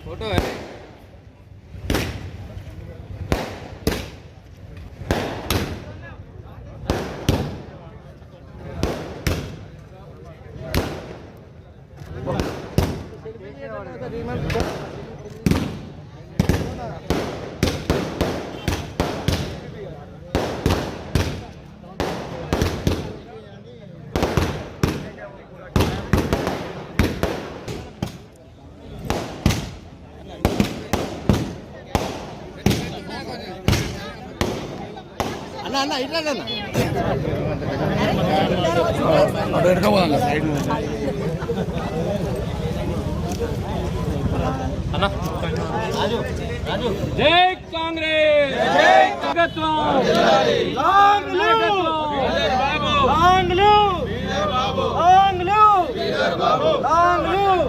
Photo है అన్న ఇట్లా అన్న జై కాంగ్రెస్ జై Congress long live long live long live long live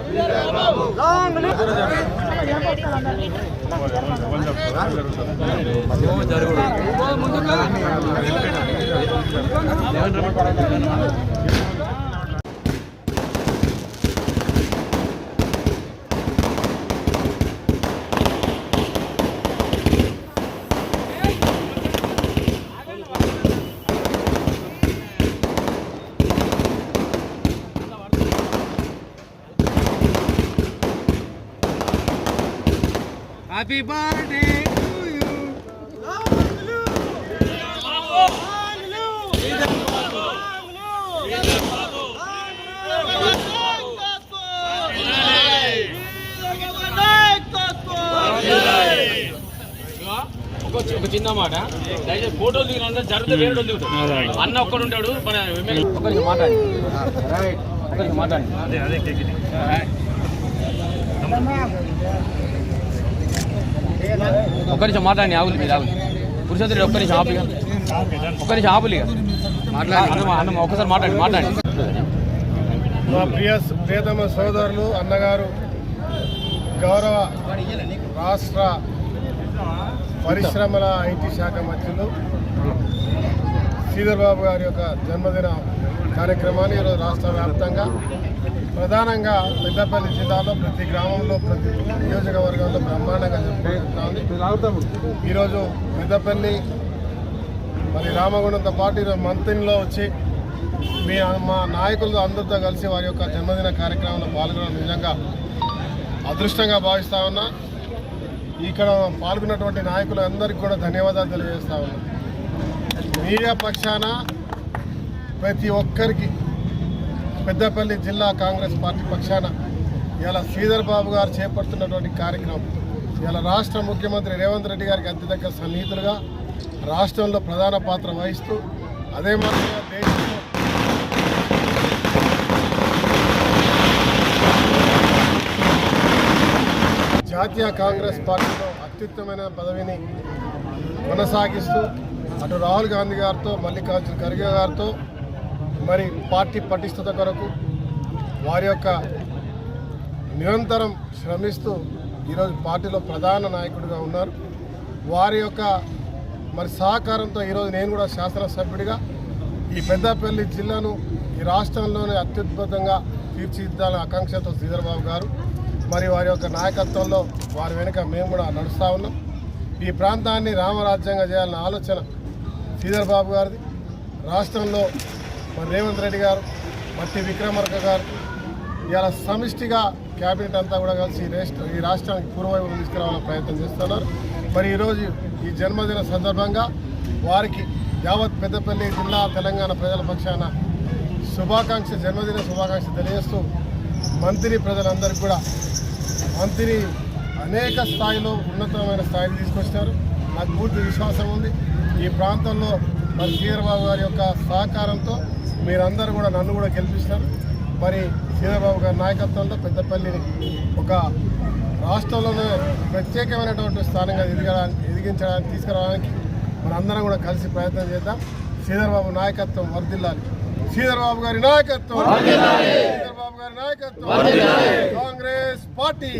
long live Happy birthday to you. Long live. Long live. ఒక చిన్న మాట దయచేసి ఫోటోలు దిగిన జరిగితే వేరే దిగుతాడు అన్న ఒక్కడు ఉంటాడు మన ఒకరికి మాట్లాడి ఒకరికి మాట్లాడి ఒక్క నిమిషం మాట్లాడండి ఆవులు మీద ఆవులు పురుషోత్తరుడు ఒక్క నిమిషం ఆపులిగా ఒక్క నిమిషం ఆపులిగా మాట్లాడి ఒక్కసారి మాట్లాడండి మా ప్రియతమ సోదరులు అన్నగారు గౌరవ రాష్ట్ర పరిశ్రమల ఐటీ శాఖ మంత్రులు శ్రీధర్ బాబు గారి యొక్క జన్మదిన కార్యక్రమాన్ని ఈరోజు రాష్ట్ర వ్యాప్తంగా ప్రధానంగా పెద్దపల్లి జిల్లాలో ప్రతి గ్రామంలో ప్రతి నియోజకవర్గంలో బ్రహ్మాండంగా జరుపుకుంటుంది. ఈరోజు పెద్దపల్లి మరి రామగుండంతో పాటు ఈరోజు మంత్రిలో వచ్చి మా నాయకులతో అందరితో కలిసి వారి యొక్క జన్మదిన కార్యక్రమంలో పాల్గొనడం నిజంగా అదృష్టంగా భావిస్తూ ఉన్నా. ఇక్కడ పాల్గొన్నటువంటి నాయకులందరికీ కూడా ధన్యవాదాలు తెలియజేస్తా ఉన్నా. మీడియా పక్షాన ప్రతి ఒక్కరికి పెద్దపల్లి జిల్లా కాంగ్రెస్ పార్టీ పక్షాన ఇలా శ్రీధర్ బాబు గారు చేపడుతున్నటువంటి కార్యక్రమం ఇలా రాష్ట్ర ముఖ్యమంత్రి రేవంత్ రెడ్డి గారికి అతి దగ్గర సన్నిహితులుగా రాష్ట్రంలో ప్రధాన పాత్ర వహిస్తూ అదే మాదిరిగా దేశంలో జాతీయ కాంగ్రెస్ పార్టీలో అత్యుత్తమైన పదవిని కొనసాగిస్తూ అటు రాహుల్ గాంధీ గారితో మల్లికార్జున ఖర్గే గారితో మరి పార్టీ పటిష్టత కొరకు వారి యొక్క నిరంతరం శ్రమిస్తూ ఈరోజు పార్టీలో ప్రధాన నాయకుడిగా ఉన్నారు. వారి యొక్క మరి సహకారంతో ఈరోజు నేను కూడా శాసనసభ్యుడిగా ఈ పెద్దపల్లి జిల్లాను ఈ రాష్ట్రంలోనే అత్యద్భుతంగా తీర్చిదిద్దాలని ఆకాంక్షతో శ్రీధర్ బాబు గారు మరి వారి యొక్క నాయకత్వంలో వారి వెనుక మేము కూడా నడుస్తూ ఉన్నాం. ఈ ప్రాంతాన్ని రామరాజ్యంగా చేయాలన్న ఆలోచన శ్రీధర్ బాబు గారిది. రాష్ట్రంలో మరి రేవంత్ రెడ్డి గారు, మట్టి విక్రమార్క గారు ఇలా సమిష్టిగా క్యాబినెట్ అంతా కూడా కలిసి ఈ రాష్ట్రానికి పూర్వవైపు తీసుకురావాలని ప్రయత్నం చేస్తున్నారు. మరి ఈరోజు ఈ జన్మదిన సందర్భంగా వారికి యావత్ పెద్దపల్లి జిల్లా తెలంగాణ ప్రజల పక్షాన జన్మదిన శుభాకాంక్ష తెలియజేస్తూ మంత్రి ప్రజలందరికీ కూడా మంత్రి అనేక స్థాయిలో ఉన్నతమైన స్థాయికి తీసుకొచ్చారు. నాకు పూర్తి విశ్వాసం ఉంది ఈ ప్రాంతంలో మరి శ్రీధర్ బాబు గారి యొక్క సహకారంతో మీరందరూ కూడా నన్ను కూడా గెలిపిస్తారు. మరి శ్రీధర్ బాబు గారి నాయకత్వంలో పెద్దపల్లిని ఒక రాష్ట్రంలోనే ప్రత్యేకమైనటువంటి స్థానంగా ఎదిగించడానికి తీసుకురావడానికి మనందరం కూడా కలిసి ప్రయత్నం చేద్దాం. శ్రీధర్ బాబు నాయకత్వం వర్ధిల్లాలి. శ్రీధర్ బాబు గారి నాయకత్వం, శ్రీధర్ బాబు గారి నాయకత్వం, కాంగ్రెస్ పార్టీ.